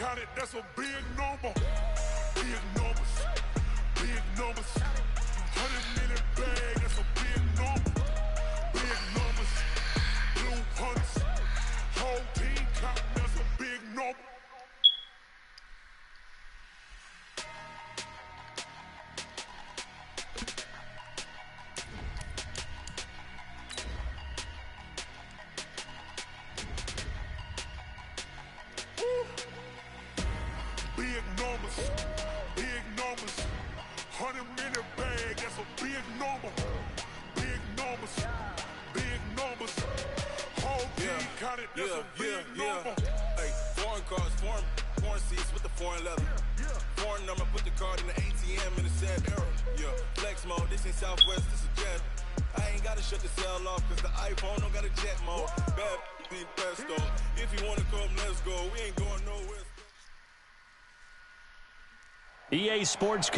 count it, that's a big number. Big numbers, big numbers. 100 million bag, that's a big number. Big numbers, blue hunts. Whole team count, that's a big number. Big numbers, big numbers. 100 million bag, that's a big number. Big numbers, big numbers. Whole team count it, that's a big number. Hey, foreign cars, foreign seats with the foreign leather. Foreign number, put the card in the ATM in the sad era. Yeah, flex mode, this ain't Southwest, this is jet. I ain't gotta shut the cell off, cause the iPhone don't got a jet mode. Bad be pesto. If you wanna come, let's go. We ain't going nowhere. EA Sports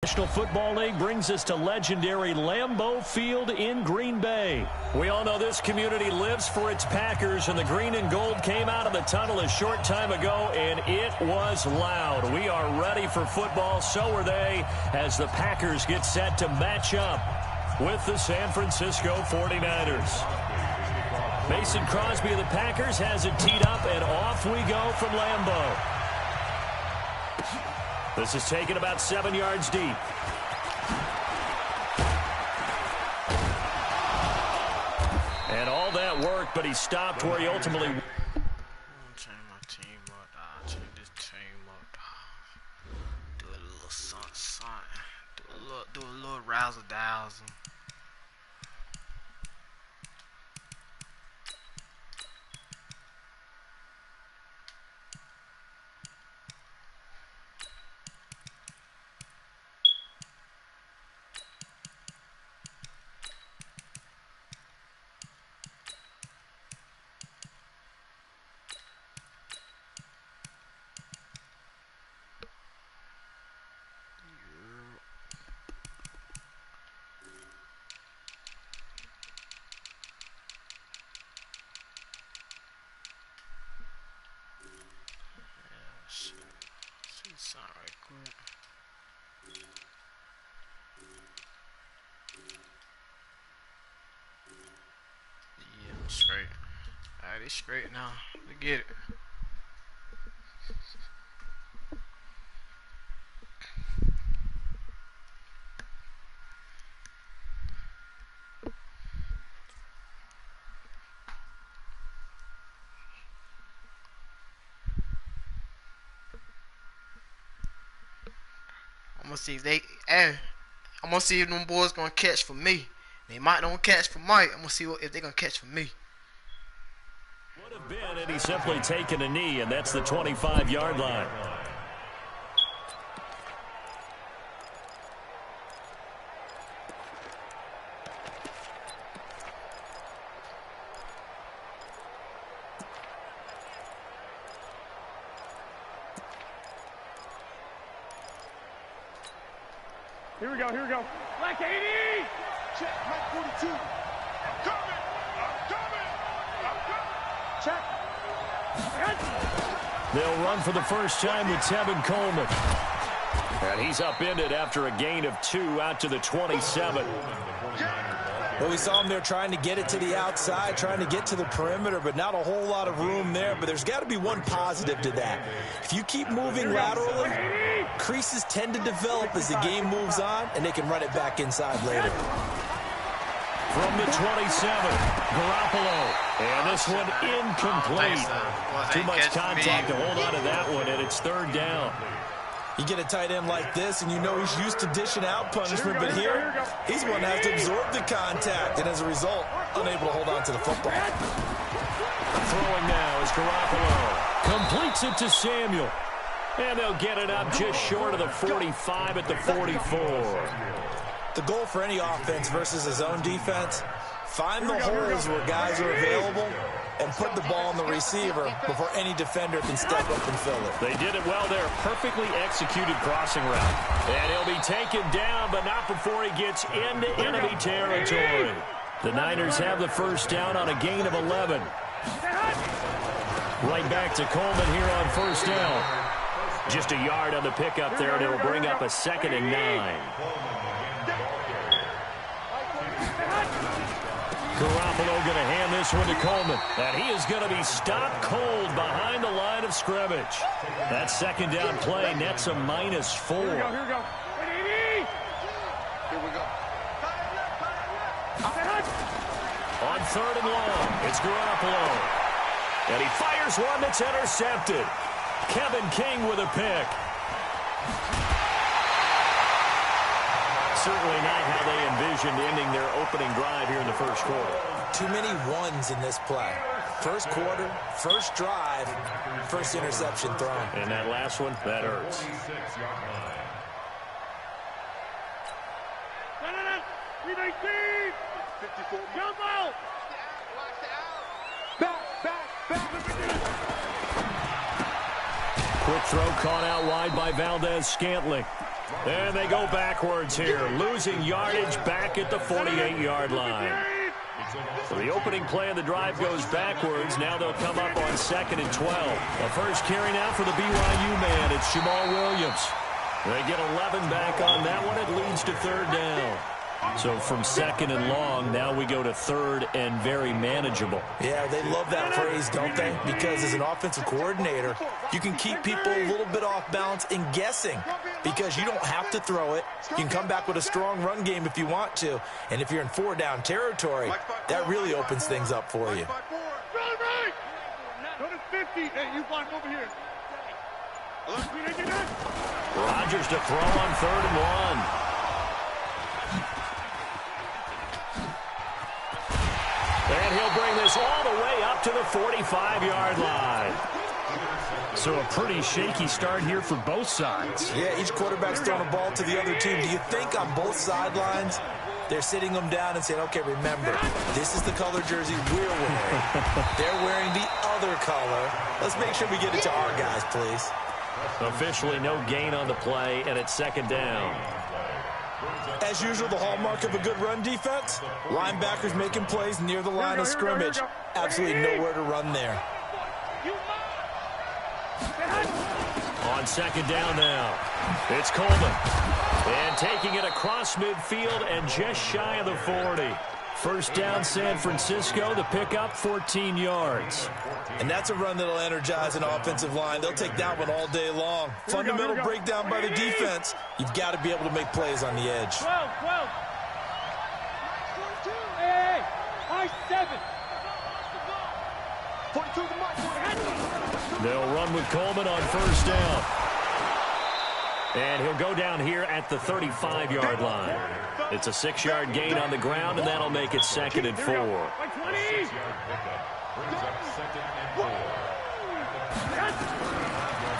National Football League brings us to legendary Lambeau Field in Green Bay. We all know this community lives for its Packers, and the green and gold came out of the tunnel a short time ago, and it was loud. We are ready for football, so are they, as the Packers get set to match up with the San Francisco 49ers. Mason Crosby of the Packers has it teed up, and off we go from Lambeau. This is taken about 7 yards deep. And all that work, but he stopped where he ultimately... Change my team up, dog. Change this team up, dog. Do a little something. Do a little razzle-dazzle. Sound right quick. Yeah, I'm straight. Alright, it's straight now. We get it. I'm gonna see if they, I'm gonna see if them boys gonna catch for me. They might don't catch for Mike. I'm gonna see if they gonna catch for me. Would have been, and he's simply taken a knee, and that's the 25-yard line. Here we go, here we go. Black 80! Check, Mike 42. I'm coming! Check. They'll run for the first time with Tevin Coleman. And he's upended after a gain of 2 out to the 27. Well, we saw him there trying to get it to the outside, trying to get to the perimeter, but not a whole lot of room there. But there's got to be one positive to that. If you keep moving laterally, creases tend to develop as the game moves on, and they can run it back inside later. From the 27, Garoppolo. And this one incomplete. Too much contact to hold on to that one, and it's 3rd down. You get a tight end like this, and you know he's used to dishing out punishment, but here, he's one that has to absorb the contact, and as a result, unable to hold on to the football. Throwing now is Garoppolo. Completes it to Samuel. And they'll get it up just short of the 45 at the 44. The goal for any offense versus his own defense, find the holes where guys are available and put the ball on the receiver before any defender can step up and fill it. They did it well there. Perfectly executed crossing route. And he'll be taken down, but not before he gets into enemy territory. The Niners have the first down on a gain of 11. Right back to Coleman here on first down. Just a yard on the pickup there, and it'll bring up a 2nd and 9. Garoppolo going to hand this one to Coleman. And he is going to be stopped cold behind the line of scrimmage. That 2nd down play nets a -4. Here we go. Here we go. On 3rd and long, it's Garoppolo. And he fires one that's intercepted. Kevin King with a pick. Certainly not how they envisioned ending their opening drive here in the first quarter. Too many ones in this play. First quarter, first drive, first interception thrown. And that last one, that hurts. Jump out! Back. Quick throw caught out wide by Valdez-Scantling. And they go backwards here, losing yardage back at the 48-yard line. So the opening play of the drive goes backwards. Now they'll come up on 2nd and 12. The first carry now for the BYU man. It's Jamal Williams. They get 11 back on that one. It leads to 3rd down. So from 2nd and long, now we go to 3rd and very manageable. Yeah, they love that phrase, don't they? Because as an offensive coordinator, you can keep people a little bit off balance and guessing because you don't have to throw it. You can come back with a strong run game if you want to. And if you're in 4-down territory, that really opens things up for you. Go to 50. Hey, you blind over here. Rodgers to throw on 3rd and 1. And he'll bring this all the way up to the 45-yard line. So a pretty shaky start here for both sides. Yeah, each quarterback's throwing a ball to the other team. Do you think on both sidelines they're sitting them down and saying, okay, remember, this is the color jersey we're wearing. They're wearing the other color. Let's make sure we get it to our guys, please. Officially no gain on the play, and it's 2nd down. As usual, the hallmark of a good run defense, linebackers making plays near the line of scrimmage. Absolutely nowhere to run there. On 2nd down now, it's Coleman. And taking it across midfield and just shy of the 40. First down, San Francisco. The pickup, 14 yards. And that's a run that'll energize an offensive line. They'll take that one all day long. Fundamental breakdown by the defense. You've got to be able to make plays on the edge. 12. Hey, high 7. 42 to Mike. They'll run with Coleman on first down. And he'll go down here at the 35-yard line. It's a 6-yard gain on the ground, and that'll make it 2nd and 4.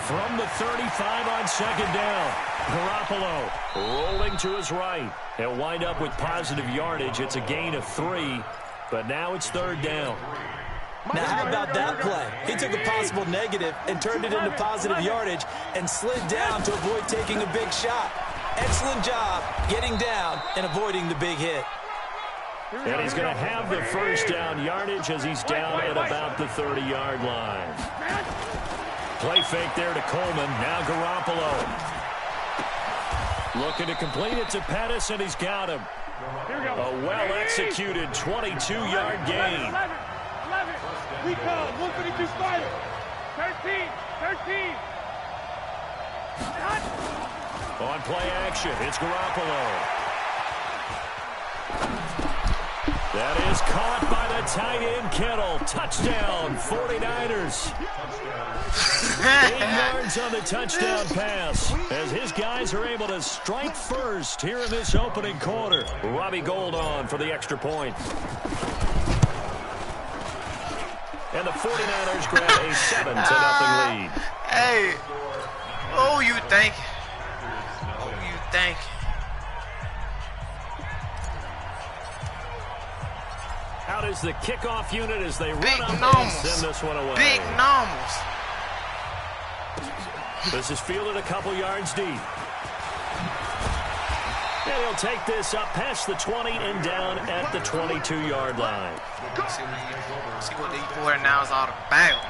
From the 35 on 2nd down, Garoppolo rolling to his right. He'll wind up with positive yardage. It's a gain of 3, but now it's 3rd down. Now, how about that play? He took a possible negative and turned it into positive yardage and slid down to avoid taking a big shot. Excellent job getting down and avoiding the big hit. And he's going to have the first down yardage as he's down at about the 30-yard line. Play fake there to Coleman. Now Garoppolo. Looking to complete it to Pettis, and he's got him. A well-executed 22-yard gain. 11. We call 152 spider. 13. On play action, it's Garoppolo. That is caught by the tight end, Kittle. Touchdown, 49ers. 8 yards on the touchdown pass as his guys are able to strike first here in this opening quarter. Robbie Gould on for the extra point. And the 49ers grab a 7-0 lead. Hey, oh, you think? Out is the kickoff unit as they Big run up numbers. and send this one away. Big numbers. This is fielded a couple yards deep. And he'll take this up past the 20 and down at the 22-yard line. See what they put now is all the bounce.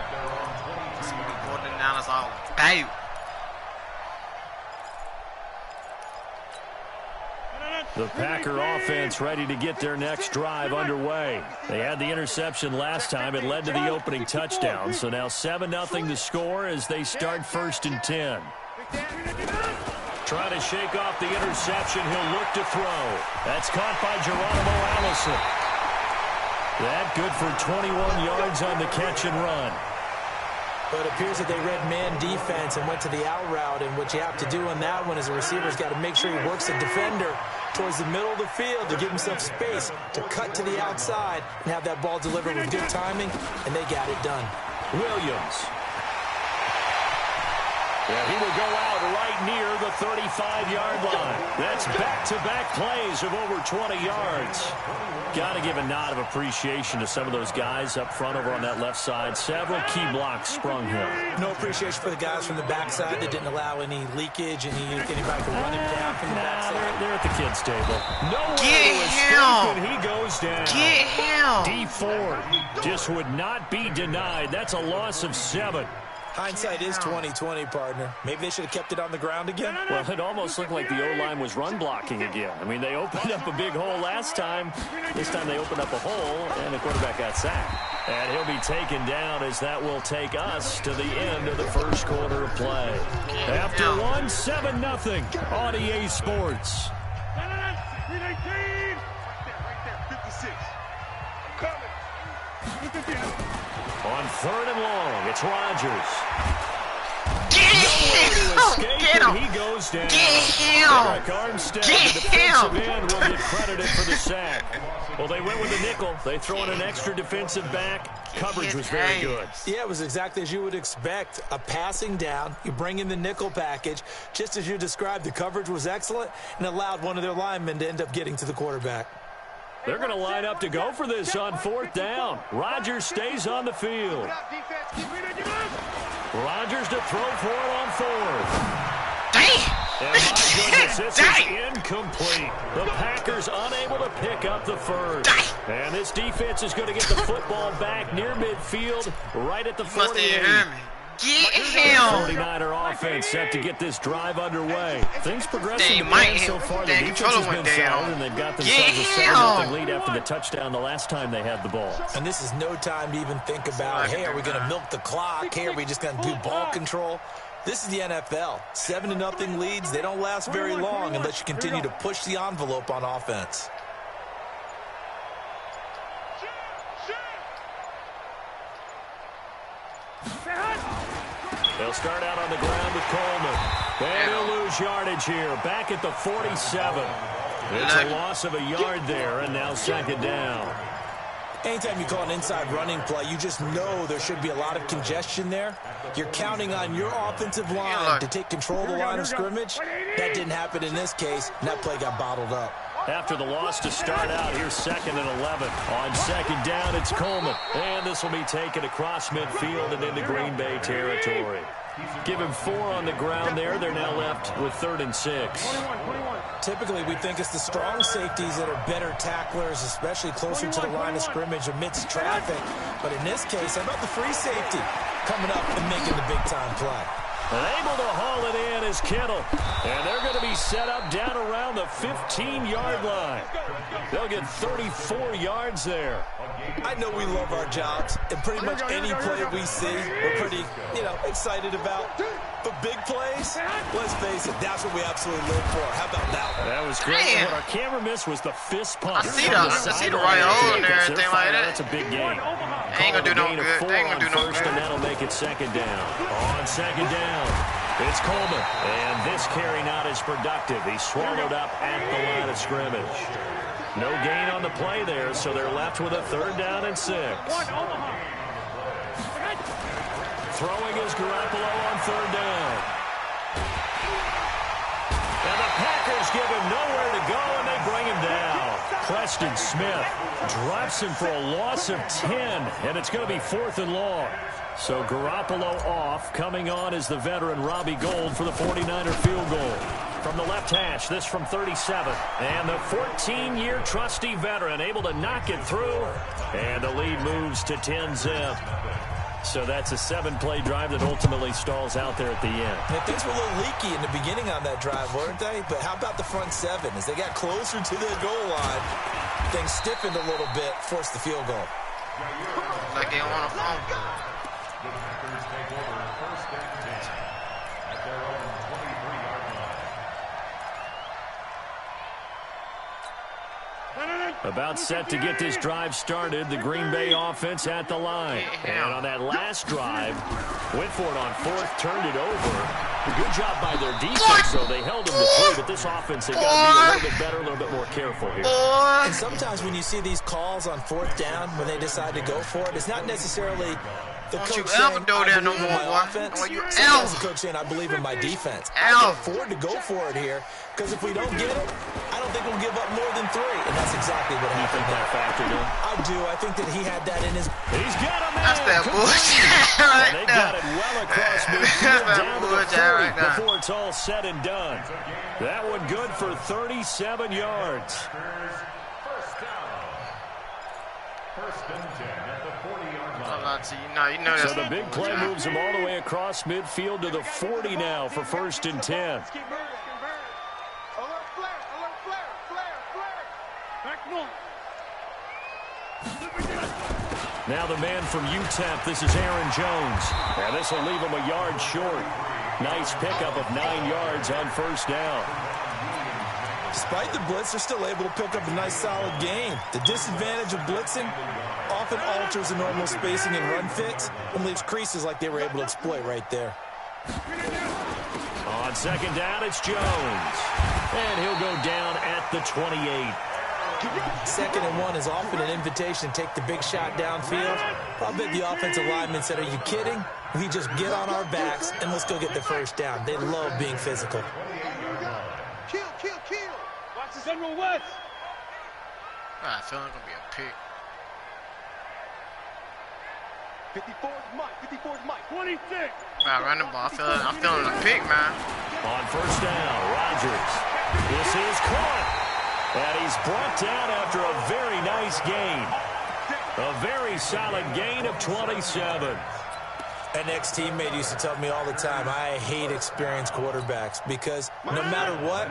Oh, damn. The Packer offense ready to get their next drive underway. They had the interception last time. It led to the opening touchdown. So now 7-0 the score as they start 1st and 10. Trying to shake off the interception. He'll look to throw. That's caught by Geronimo Allison. That good for 21 yards on the catch and run. But it appears that they read man defense and went to the out route. And what you have to do on that one is the receiver's got to make sure he works the defender towards the middle of the field to give himself space to cut to the outside and have that ball delivered with good timing, and they got it done. Williams. Yeah, he will go out right near the 35-yard line. That's back-to-back plays of over 20 yards. Got to give a nod of appreciation to some of those guys up front over on that left side. Several key blocks sprung him. No appreciation for the guys from the backside that didn't allow any leakage, anybody to run him down from the backside. They're at the kids' table. Nowhere Get to escape, him! and he goes down. Get him! D Ford just would not be denied. That's a loss of 7. Hindsight is 20/20, partner. Maybe they should have kept it on the ground again. Well, it almost looked like the O-line was run blocking again. I mean, they opened up a big hole last time. This time they opened up a hole, and the quarterback got sacked. And he'll be taken down as that will take us to the end of the first quarter of play. After 1, 7-0 on EA Sports. On 3rd and long, it's Rodgers. Get him! He goes down. Get him! Eric Armstead, the defensive end, will get credited for the sack. Well, they went with the nickel. They throw in an extra defensive back. Coverage was very good. Yeah, it was exactly as you would expect. A passing down. You bring in the nickel package. Just as you described, the coverage was excellent and allowed one of their linemen to end up getting to the quarterback. They're going to line up to go for this on 4th down. Rodgers stays on the field. Rodgers to throw for it on 4th. And my goodness, this is incomplete. The Packers unable to pick up the first. And this defense is going to get the football back near midfield, right at the 48. Get him! 49er offense set to get this drive underway. Things progressing so far. The defense has been solid, and they've got themselves a 7-0 lead after the touchdown the last time they had the ball. And this is no time to even think about, hey, are we going to milk the clock? Hey, are we just going to do ball control? This is the NFL. 7-0 leads, they don't last very long unless you continue to push the envelope on offense. They'll start out on the ground with Coleman. And he'll lose yardage here. Back at the 47. It's a loss of a yard there, and now 2nd down. Anytime you call an inside running play, you just know there should be a lot of congestion there. You're counting on your offensive line to take control of the line of scrimmage. That didn't happen in this case, and that play got bottled up. After the loss to start out, here's 2nd and 11. On 2nd down, it's Coleman. And this will be taken across midfield and into Green Bay territory. Give him 4 on the ground there. They're now left with 3rd and 6. Typically, we think it's the strong safeties that are better tacklers, especially closer to the line of scrimmage amidst traffic. But in this case, how about the free safety coming up and making the big-time play? And able to haul it in is Kittle. And they're going to be set up down around the 15-yard line. They'll get 34 yards there. I know we love our jobs, and pretty much any play we see, we're pretty, excited about. But big plays, let's face it, that's what we absolutely live for. How about that one? That was great. Man. What our camera missed was the fist pump. I see the right hole in there and everything like that. That's a big game. They ain't gonna do no good. They ain't gonna do no good. And that'll make it 2nd down. On 2nd down, it's Coleman. And this carry not as productive. He's swallowed up at the line of scrimmage. No gain on the play there, so they're left with a 3rd down and 6. Throwing is Garoppolo on 3rd down. And the Packers give him nowhere to go, and they bring him down. Preston Smith drops him for a loss of 10, and it's going to be 4th and long. So Garoppolo off. Coming on is the veteran Robbie Gould for the 49er field goal. From the left hash, this from 37. And the 14-year trusty veteran able to knock it through. And the lead moves to 10-zip. So that's a 7-play drive that ultimately stalls out there at the end. Yeah, things were a little leaky in the beginning on that drive, weren't they? But how about the front 7? As they got closer to the goal line, things stiffened a little bit, forced the field goal. Like they want a phone. The Packers take over first and 10 at their own 23-yard line. About set to get this drive started. The Green Bay offense at the line. And on that last drive, went for it on 4th, turned it over. Good job by their defense, though. They held them to 3, but this offense, they've got to be a little bit better, a little bit more careful here. And sometimes when you see these calls on 4th down, when they decide to go for it, it's not necessarily the coach saying, I believe in my offense. Sometimes the coach saying, I believe in my defense. I can afford to go for it here, because if we don't get it, I don't think we'll give up more than 3. And that's exactly what happened there. Factored in? I do. I think that he had that in his... He's got a man. That's that bullshit right They there. got it well across midfield That's down to the bullshit 30 right there. before it's all said and done. That one good for 37 yards. First down. First and 10 at the 40-yard line. You know that's So the big play moves him all the way across midfield to the 40 now for 1st and 10. Alert flare, alert flare, flare, flare. Back north. Now the man from UTEP, this is Aaron Jones. And this will leave him a yard short. Nice pickup of 9 yards on 1st down. Despite the blitz, they're still able to pick up a nice, solid gain. The disadvantage of blitzing often alters the normal spacing and run fits and leaves creases like they were able to exploit right there. On 2nd down, it's Jones. And he'll go down at the 28. 2nd and 1 is often an invitation to take the big shot downfield. I bet the offensive lineman said, are you kidding? We just get on our backs and let's go get the 1st down. They love being physical. Kill. Watch this Emerald West. I feel like it's gonna be a pick. 54's Mike. 26. I run the ball. I'm feeling a pick, man. On 1st down, Rodgers. This is caught. And he's brought down after a very nice gain. A very solid gain of 27. An ex-teammate used to tell me all the time, I hate experienced quarterbacks because no matter what,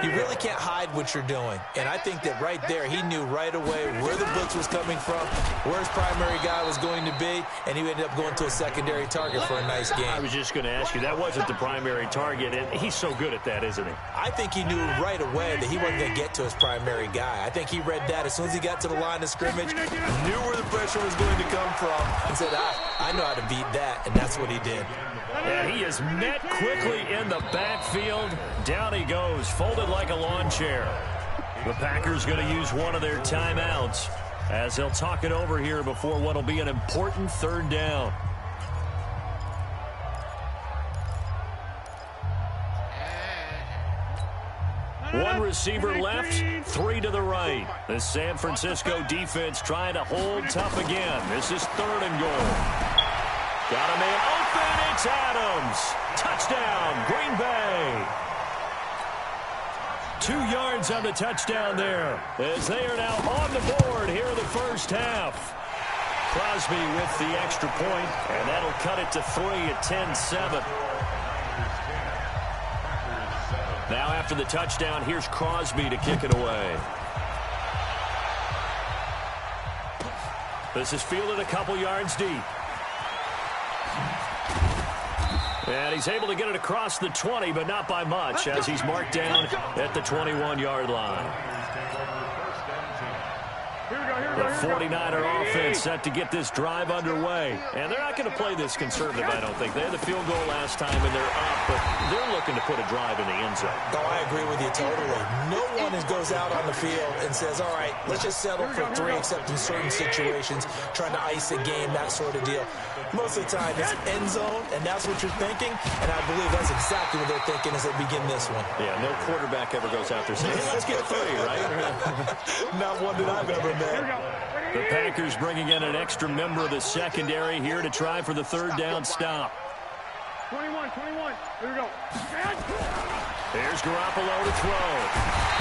you really can't hide what you're doing. And I think that right there, he knew right away where the blitz was coming from, where his primary guy was going to be, and he ended up going to a secondary target for a nice I game. was just going to ask you, that wasn't the primary target, and he's so good at that, isn't he? I think he knew right away that he wasn't going to get to his primary guy. I think he read that as soon as he got to the line of scrimmage, knew where the pressure was going to come from, and said, I know how to beat that. And that's what he did. And he is met quickly in the backfield. Down he goes, folded like a lawn chair. The Packers going to use one of their timeouts as they'll talk it over here before what will be an important 3rd down. One receiver left, 3 to the right. The San Francisco defense trying to hold tough again. This is 3rd and goal. Got a man open. It's Adams. Touchdown, Green Bay. 2 yards on the touchdown there as they are now on the board here in the 1st half. Crosby with the extra point, and that'll cut it to 3 at 10-7. Now after the touchdown, here's Crosby to kick it away. This is fielded a couple yards deep. And he's able to get it across the 20, but not by much, as he's marked down at the 21-yard line. The 49er offense set to get this drive underway. And they're not going to play this conservative, I don't think. They had the field goal last time, and they're up, but they're looking to put a drive in the end zone. Oh, I agree with you totally. No one goes out on the field and says, all right, let's just settle for 3, except in certain situations, trying to ice a game, that sort of deal. Most of the time, it's end zone, and that's what you're thinking, and I believe that's exactly what they're thinking as they begin this one. Yeah, no quarterback ever goes out there saying, hey, let's get 3, right? Not one that I've ever met. The Packers bringing in an extra member of the secondary here to try for the 3rd down stop. 21. Here we go. Here's Garoppolo to throw.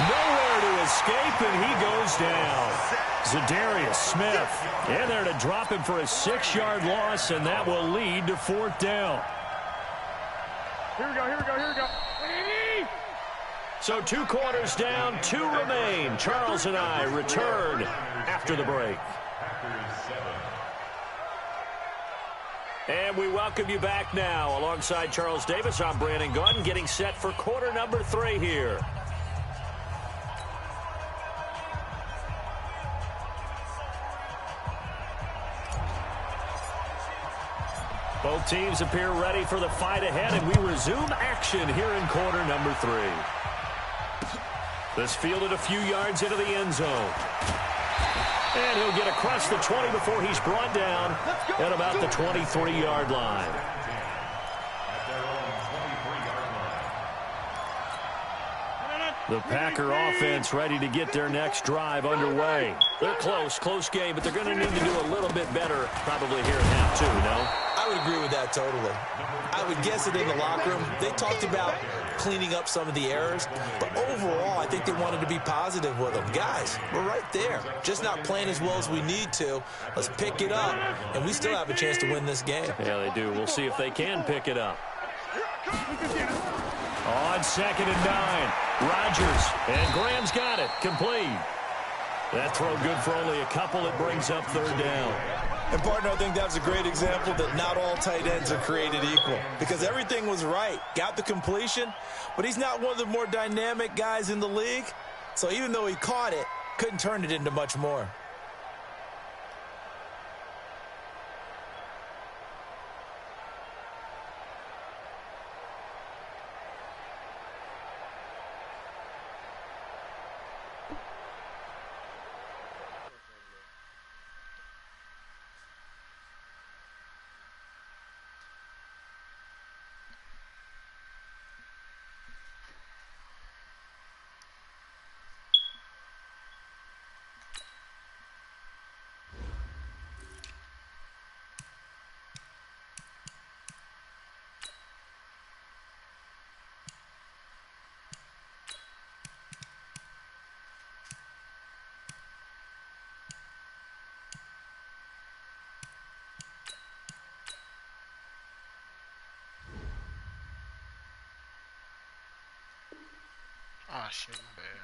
Nowhere to escape, and he goes down. Zadarius Smith in there to drop him for a 6-yard loss, and that will lead to 4th down. Here we go. So 2 quarters down, 2 remain. Charles and I return after the break. And we welcome you back now. Alongside Charles Davis, I'm Brandon Gaudin, getting set for quarter number 3 here. Both teams appear ready for the fight ahead, and we resume action here in quarter number 3. This fielded a few yards into the end zone. And he'll get across the 20 before he's brought down at about the 23-yard line. The Packer offense ready to get their next drive underway. They're close game, but they're going to need to do a little bit better probably here in half 2, no? I would agree with that totally. I would guess it in the locker room. They talked about cleaning up some of the errors, but overall, I think they wanted to be positive with them. Guys, we're right there. Just not playing as well as we need to. Let's pick it up, and we still have a chance to win this game. Yeah, they do. We'll see if they can pick it up. On 2nd and 9, Rodgers, and Graham's got it, complete. That throw good for only a couple. It brings up 3rd down. And, partner, I think that's a great example that not all tight ends are created equal, because everything was right. Got the completion, but he's not one of the more dynamic guys in the league. So even though he caught it, couldn't turn it into much more. Oh, shit, my bad.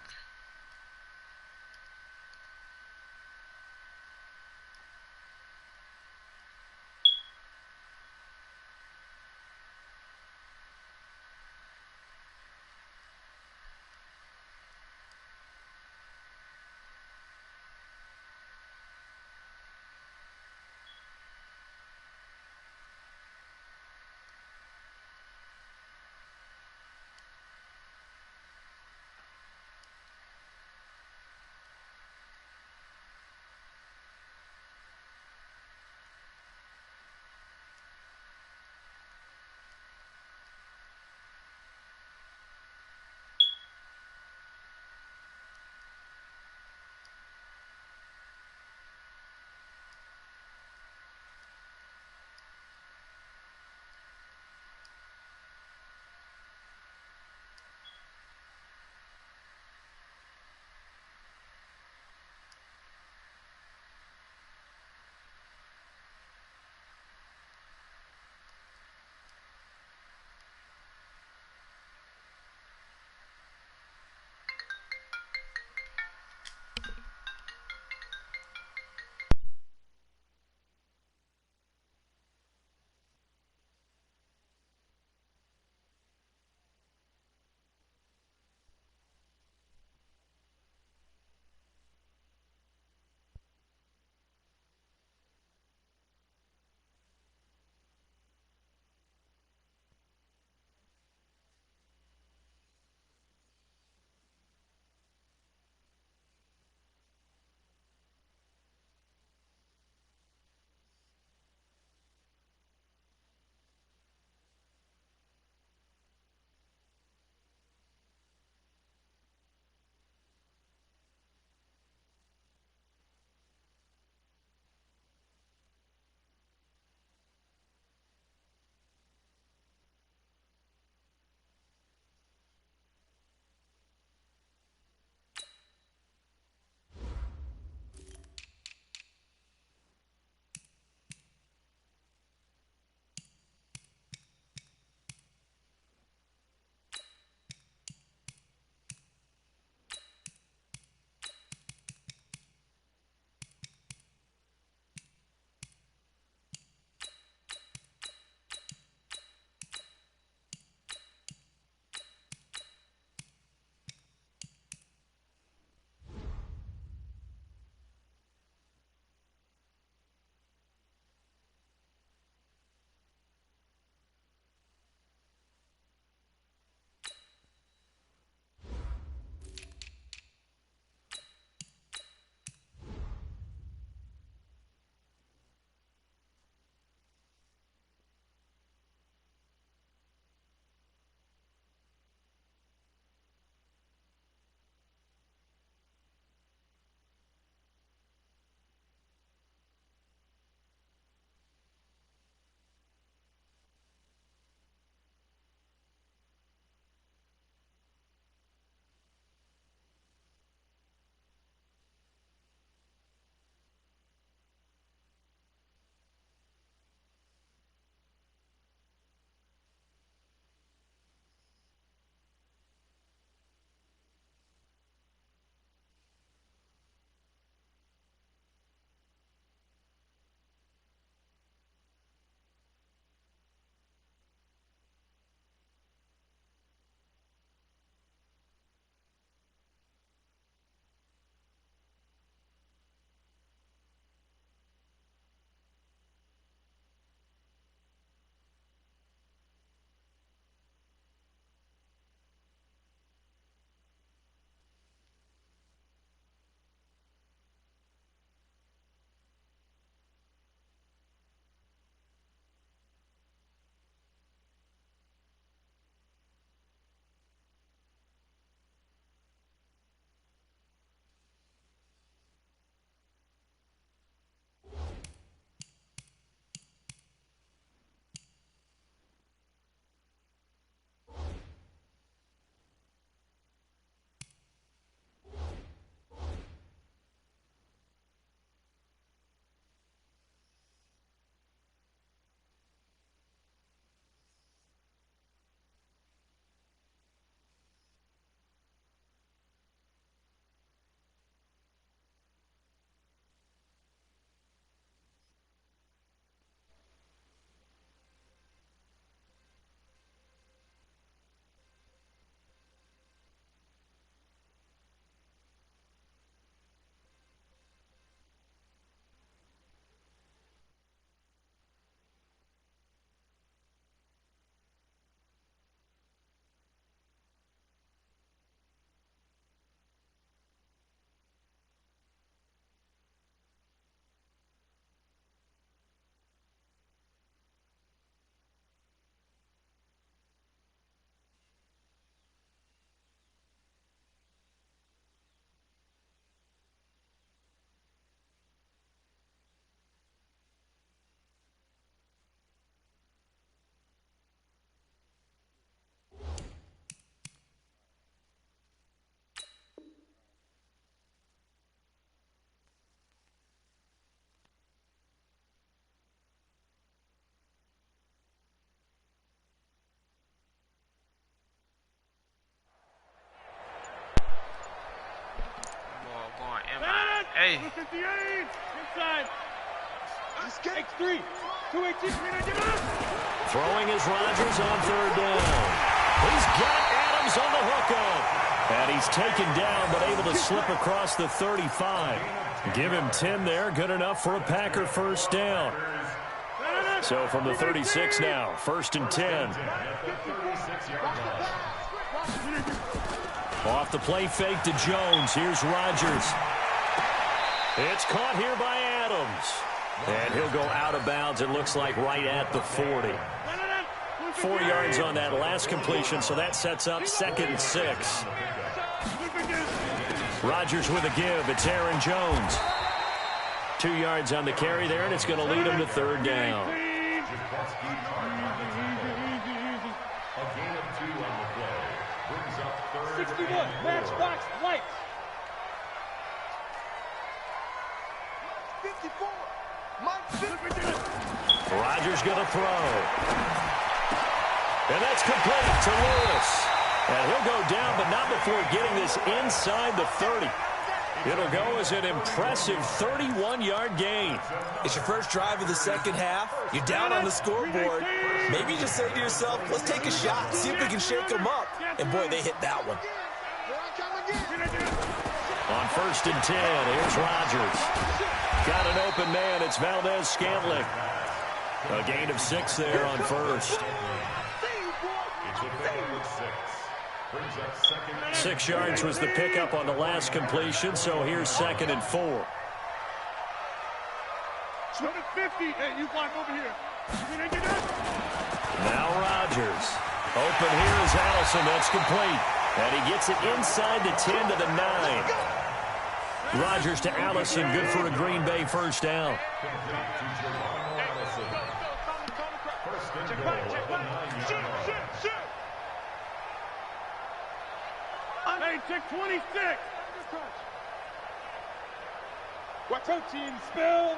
Hey. 58. Inside. X3. 218. Throwing is Rodgers on third down. He's got Adams on the hookup. And he's taken down, but able to slip across the 35. Give him 10 there. Good enough for a Packer first down. So from the 36 now, 1st and 10. Off the play fake to Jones. Here's Rodgers. It's caught here by Adams. And he'll go out of bounds, it looks like, right at the 40. 4 yards on that last completion, so that sets up 2nd and 6. Rodgers with a give. It's Aaron Jones. 2 yards on the carry there, and it's going to lead him to 3rd down. A gain of 2 on the play. Brings up 3rd. 61. Matchbox lights. 54. Rodgers going to throw. And that's complete to Lewis. And he'll go down, but not before getting this inside the 30. It'll go as an impressive 31-yard gain. It's your first drive of the second half. You're down on the scoreboard. Maybe you just say to yourself, let's take a shot, see if we can shake them up. And, boy, they hit that one. On 1st and 10, here's Rodgers. Got an open man. It's Valdez-Scantling. A gain of 6 there on 1st. 6 yards was the pickup on the last completion, so here's 2nd and 4. 50. Hey, you climb over here. Now Rodgers. Open here is Allison. That's complete. And he gets it inside the 10 to the 9. Rodgers to Allison. Good for a Green Bay first down. Hey, check 26. Watch out, team. Spill.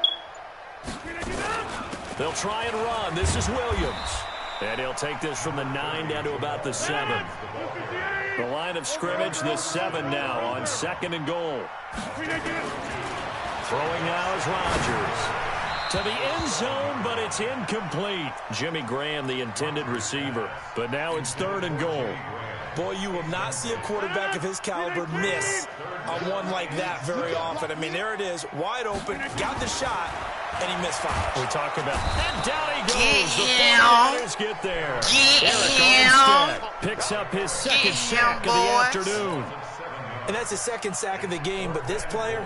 They'll try and run. This is Williams. And he'll take this from the 9 down to about the 7. The line of scrimmage, the 7 now on 2nd and goal. Throwing now is Rodgers. To the end zone, but it's incomplete. Jimmy Graham, the intended receiver. But now it's 3rd and goal. Boy, you will not see a quarterback of his caliber miss on one like that very often. I mean, there it is, wide open, got the shot, and he missed fire. We talk about that. Down he goes. The 49ers get there. Eric Armstead picks up his 2nd sack of the afternoon. And that's his 2nd sack of the game, but this player,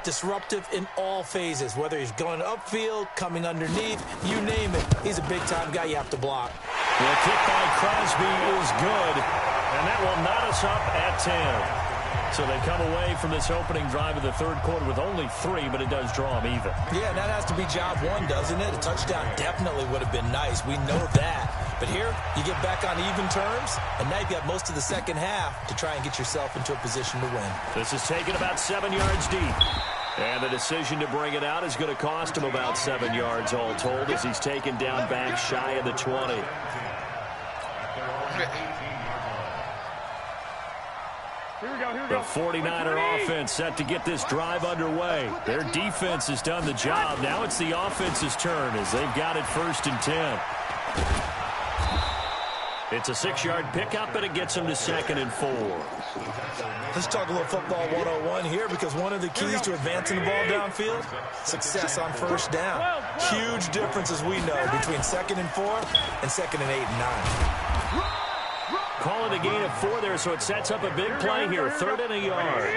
disruptive in all phases, whether he's going upfield, coming underneath, you name it. He's a big-time guy you have to block. The kick by Crosby is good, and that will knot us up at 10. So they come away from this opening drive of the 3rd quarter with only 3, but it does draw them even. Yeah, that has to be job 1, doesn't it? A touchdown definitely would have been nice. We know that. But here, you get back on even terms, and now you've got most of the second half to try and get yourself into a position to win. This is taken about 7 yards deep. And the decision to bring it out is going to cost him about 7 yards all told as he's taken down back shy of the 20. The 49er offense set to get this drive underway. Their defense has done the job. Now it's the offense's turn as they've got it 1st and 10. It's a 6-yard pickup, and it gets them to 2nd and 4. Let's talk a little football 101 here, because one of the keys to advancing the ball downfield, success on 1st down. Huge difference, as we know, between 2nd and 4 and 2nd and 8 and 9. Call it a gain of 4 there, so it sets up a big play here. 3rd and a yard.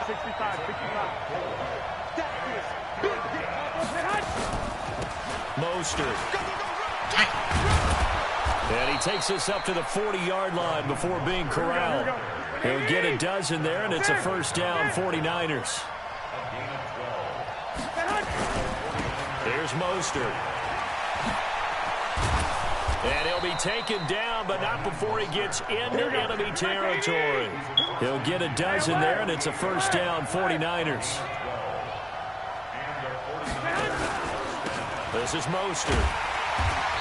65. Mostert. And he takes us up to the 40-yard line before being corralled. He'll get a dozen there, and it's a first down, 49ers. Here's Mostert. And he'll be taken down, but not before he gets into enemy territory. He'll get a dozen there, and it's a first down, 49ers. This is Mostert.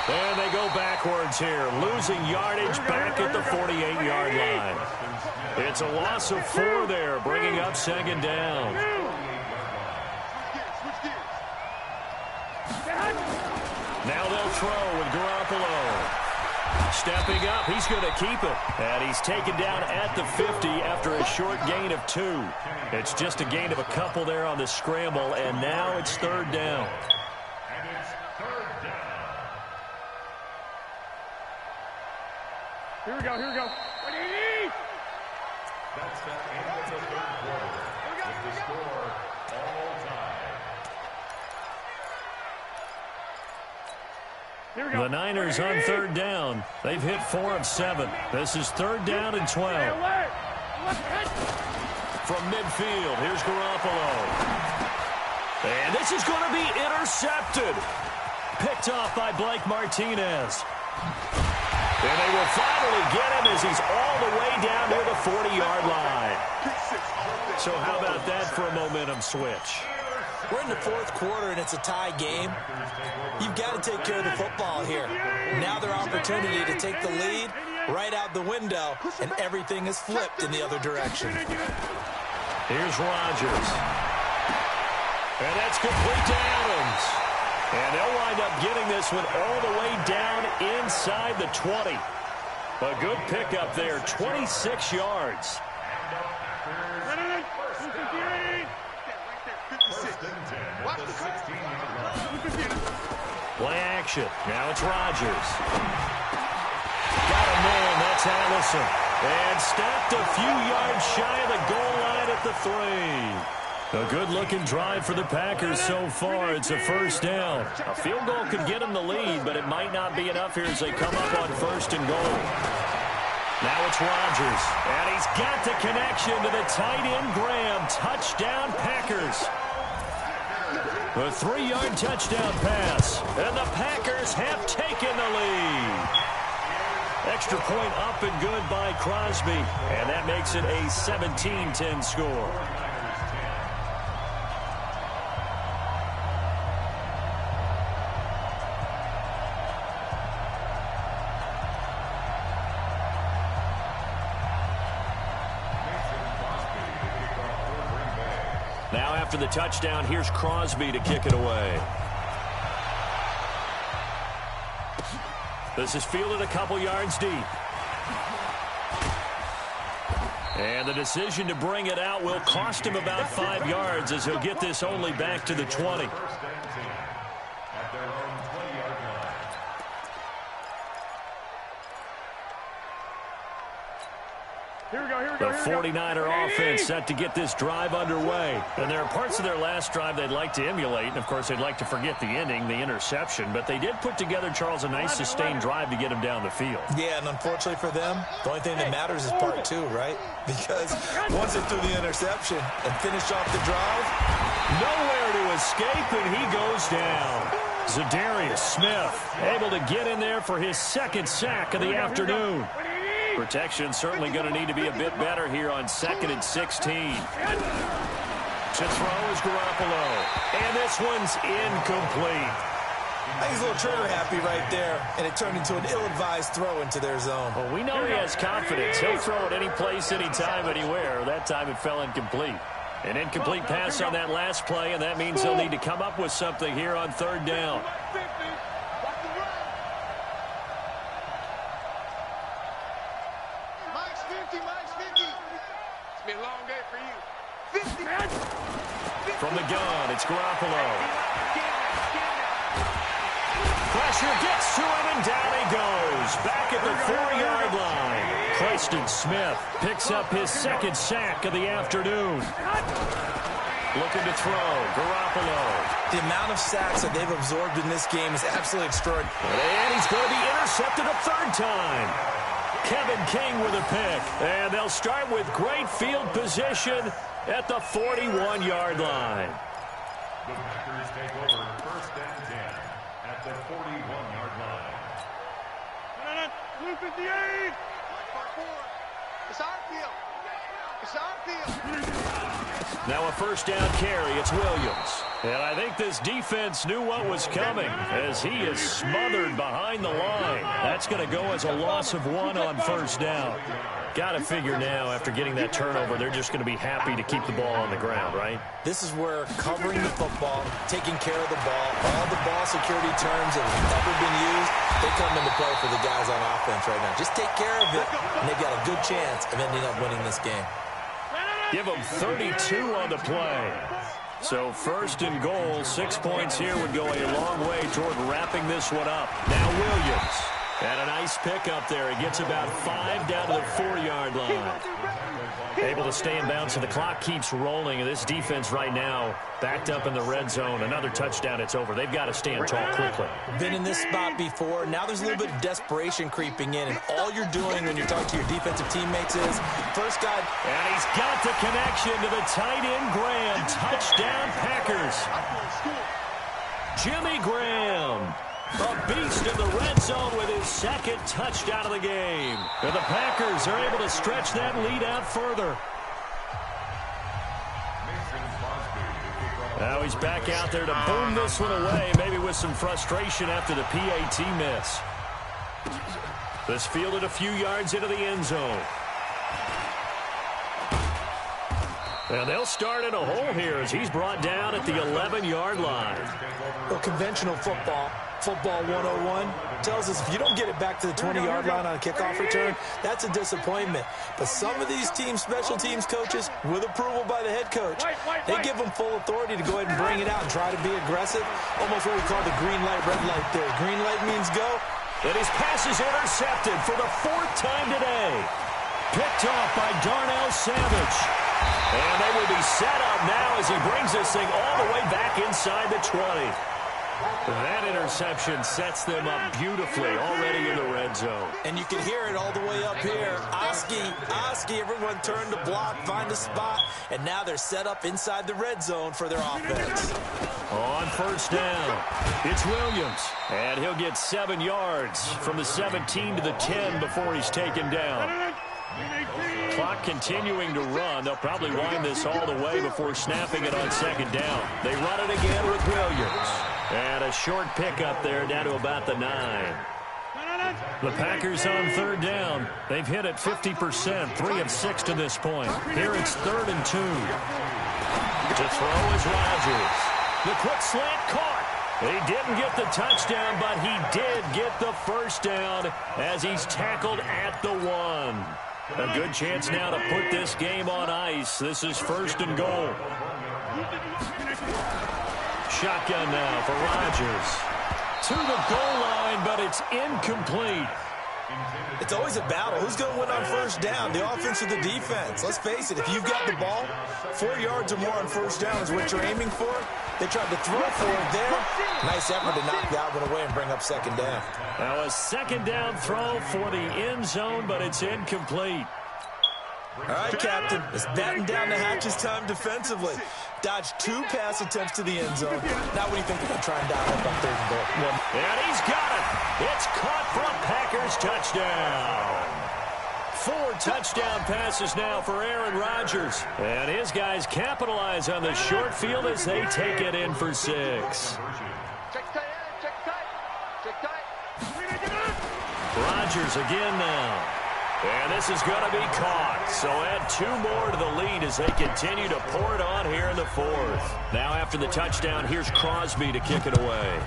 And they go backwards here, losing yardage back at the 48-yard line. It's a loss of 4 there, bringing up second down. Now they'll throw with Garoppolo. Stepping up, he's going to keep it. And he's taken down at the 50 after a short gain of 2. It's just a gain of a couple there on the scramble, and now it's third down. And it's third down. Here we go, here we go. That's the end of the third quarter. With the score all time. Here we go. The Niners on third down. They've hit 4 of 7. This is third down and 12. From midfield, here's Garoppolo. And this is going to be intercepted. Picked off by Blake Martinez. And they will finally get him as he's all the way down near the 40-yard line. So how about that for a momentum switch? We're in the fourth quarter, and it's a tie game. You've got to take care of the football here. Now their opportunity to take the lead right out the window, and everything is flipped in the other direction. Here's Rodgers. And that's complete to Adams. And they'll wind up getting this one all the way down inside the 20. A good pickup there, 26 yards. Play action. Now it's Rodgers. Got a man. That's Allison. And stopped a few yards shy of the goal line at the 3. A good-looking drive for the Packers so far. It's a first down. A field goal could get them the lead, but it might not be enough here as they come up on first and goal. Now it's Rodgers. And he's got the connection to the tight end Graham. Touchdown, Packers. A 3-yard touchdown pass. And the Packers have taken the lead. Extra point up and good by Crosby. And that makes it a 17-10 score. Now after the touchdown, here's Crosby to kick it away. This is fielded a couple yards deep. And the decision to bring it out will cost him about 5 yards as he'll get this only back to the 20. The 49er offense set to get this drive underway. And there are parts of their last drive they'd like to emulate. And, of course, they'd like to forget the ending, the interception. But they did put together, Charles, a nice sustained drive to get him down the field. Yeah, and unfortunately for them, the only thing that matters is part 2, right? Because once they threw the interception and finished off the drive, nowhere to escape, and he goes down. Zadarius Smith able to get in there for his second sack of the afternoon. Protection certainly going to need to be a bit better here on 2nd and 16. To throw is Garoppolo. And this one's incomplete. I think he's a little trigger happy right there, and it turned into an ill-advised throw into their zone. Well, we know he has confidence. He'll throw it any place, anytime, anywhere. That time it fell incomplete. An incomplete pass on that last play, and that means they'll need to come up with something here on third down. From the gun, it's Garoppolo. Pressure gets to him, and down he goes. Back at the 4-yard line. Preston Smith picks up his second sack of the afternoon. Looking to throw, Garoppolo. The amount of sacks that they've absorbed in this game is absolutely extraordinary. And he's going to be intercepted a third time. Kevin King with a pick. And they'll start with great field position at the 41-yard line. The Packers take over first and 10 at the 41-yard line. Blue 58. It's our field. It's our field. Now a first down carry. It's Williams. And I think this defense knew what was coming as he is smothered behind the line. That's going to go as a loss of 1 on first down. Got to figure now, after getting that turnover, they're just going to be happy to keep the ball on the ground, right? This is where covering the football, taking care of the ball, all the ball security terms that have ever been used, they come into play for the guys on offense right now. Just take care of it, and they've got a good chance of ending up winning this game. Give them 32 on the play. So first and goal, 6 points here would go a long way toward wrapping this one up. Now Williams. And a nice pickup there. He gets about 5 down to the 4-yard line. Able to stay in bounds, and the clock keeps rolling. And this defense right now backed up in the red zone. Another touchdown, it's over. They've got to stand tall quickly. Been in this spot before. Now there's a little bit of desperation creeping in. And all you're doing when you're talking to your defensive teammates is, first guy. And he's got the connection to the tight end, Graham. Touchdown, Packers. Jimmy Graham. A beast in the red zone with his second touchdown of the game. And the Packers are able to stretch that lead out further. Now he's back out there to boom this one away, maybe with some frustration after the PAT miss. This fielded a few yards into the end zone. And they'll start in a hole here as he's brought down at the 11-yard line. Well, conventional football 101, tells us if you don't get it back to the 20-yard line on a kickoff return, that's a disappointment. But some of these special teams coaches, with approval by the head coach, they give them full authority to go ahead and bring it out and try to be aggressive. Almost what we call the green light, red light theory. Green light means go. And his pass is intercepted for the 4th time today. Picked off by Darnell Savage. And they will be set up now as he brings this thing all the way back inside the 20. That interception sets them up beautifully already in the red zone. And you can hear it all the way up here. Oski, everyone turned to block, find a spot, and now they're set up inside the red zone for their offense. On first down, it's Williams. And he'll get 7 yards from the 17 to the 10 before he's taken down. Clock continuing to run. They'll probably wind this all the way before snapping it on second down. They run it again with Williams. And a short pickup there down to about the 9. The Packers on third down. They've hit it 50%, 3 of 6 to this point. Here it's 3rd and 2. To throw is Rodgers. The quick slant caught. He didn't get the touchdown, but he did get the first down as he's tackled at the 1. A good chance now to put this game on ice. This is 1st and goal. Shotgun now for Rodgers. To the goal line, but it's incomplete. It's always a battle. Who's going to win on first down, the offense or the defense? Let's face it, if you've got the ball, 4 yards or more on first down is what you're aiming for. They tried to throw for it there. Nice effort to knock that one away and bring up second down. Now a second down throw for the end zone, but it's incomplete. All right, Captain. It's batten down the hatches time defensively. Dodged 2 pass attempts to the end zone. Now what do you think they're going to try and dial up on 3rd and goal? And he's got it. It's caught for a Packers touchdown. 4 touchdown passes now for Aaron Rodgers. And his guys capitalize on the short field as they take it in for 6. Rodgers again now. And this is going to be caught. So add 2 more to the lead as they continue to pour it on here in the 4th. Now after the touchdown, here's Crosby to kick it away.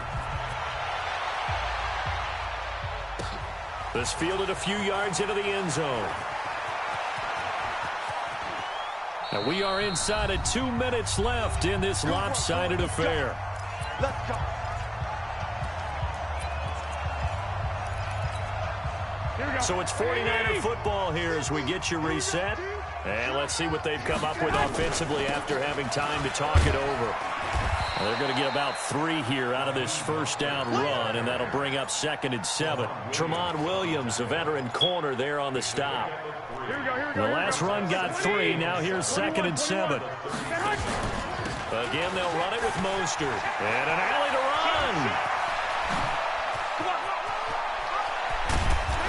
This fielded a few yards into the end zone. And we are inside of 2 minutes left in this lopsided affair. Let's go. So it's 49er football here as we get you reset. And let's see what they've come up with offensively after having time to talk it over. They're going to get about 3 here out of this first down run, and that'll bring up 2nd and 7. Tremont Williams, a veteran corner there on the stop. The last run got 3. Now here's 2nd and 7. Again, they'll run it with Mostert. And an alley to run.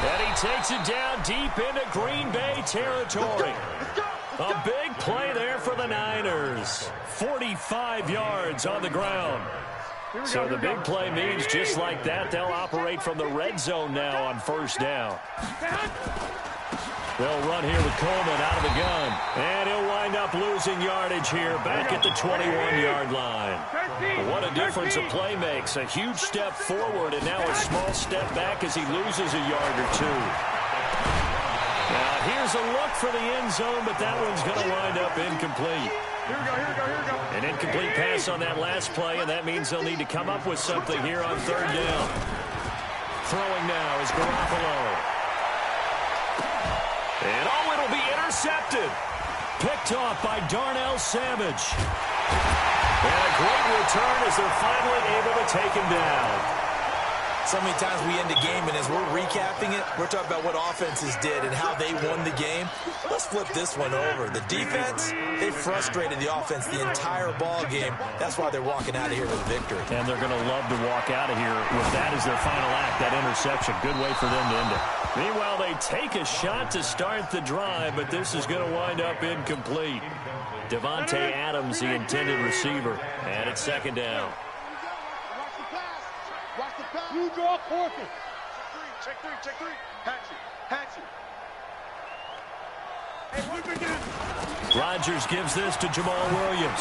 And he takes it down deep into Green Bay territory. A big play there for the Niners. 45 yards on the ground. So the big play means just like that, they'll operate from the red zone now on first down. They'll run here with Coleman out of the gun. And he'll wind up losing yardage here back at the 21-yard line. What a difference a play makes. A huge step forward and now a small step back as he loses a yard or two. Now here's a look for the end zone, but that one's going to wind up incomplete. Here we go. An incomplete pass on that last play, and that means they'll need to come up with something here on third down. Throwing now is Garoppolo. And it'll be intercepted. Picked off by Darnell Savage. And a great return as they're finally able to take him down. So many times we end the game, and as we're recapping it, we're talking about what offenses did and how they won the game. Let's flip this one over. The defense, they frustrated the offense the entire ball game. That's why they're walking out of here with a victory. And they're going to love to walk out of here with that as their final act, that interception. Good way for them to end it. Meanwhile, they take a shot to start the drive, but this is going to wind up incomplete. Devontae Adams, the intended receiver, and it's second down. You draw quarter. Check three. Hatch it. Hey, one again. Rodgers gives this to Jamal Williams.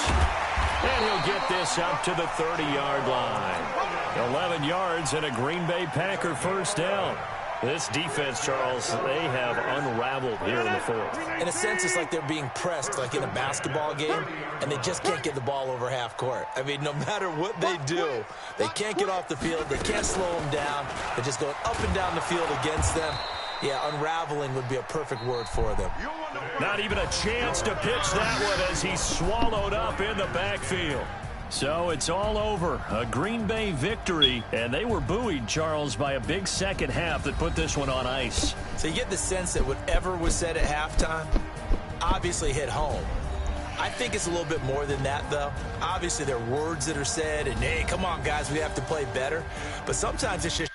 And he'll get this up to the 30-yard line. 11 yards and a Green Bay Packer first down. This defense, Charles, they have unraveled here in the fourth. In a sense, it's like they're being pressed, like in a basketball game, and they just can't get the ball over half court. I mean, no matter what they do, they can't get off the field. They can't slow them down. They're just going up and down the field against them. Yeah, unraveling would be a perfect word for them. Not even a chance to pitch that one as he's swallowed up in the backfield. So it's all over. A Green Bay victory, and they were buoyed, Charles, by a big second half that put this one on ice. So you get the sense that whatever was said at halftime obviously hit home. I think it's a little bit more than that, though. Obviously, there are words that are said, and, hey, come on, guys, we have to play better. But sometimes it's just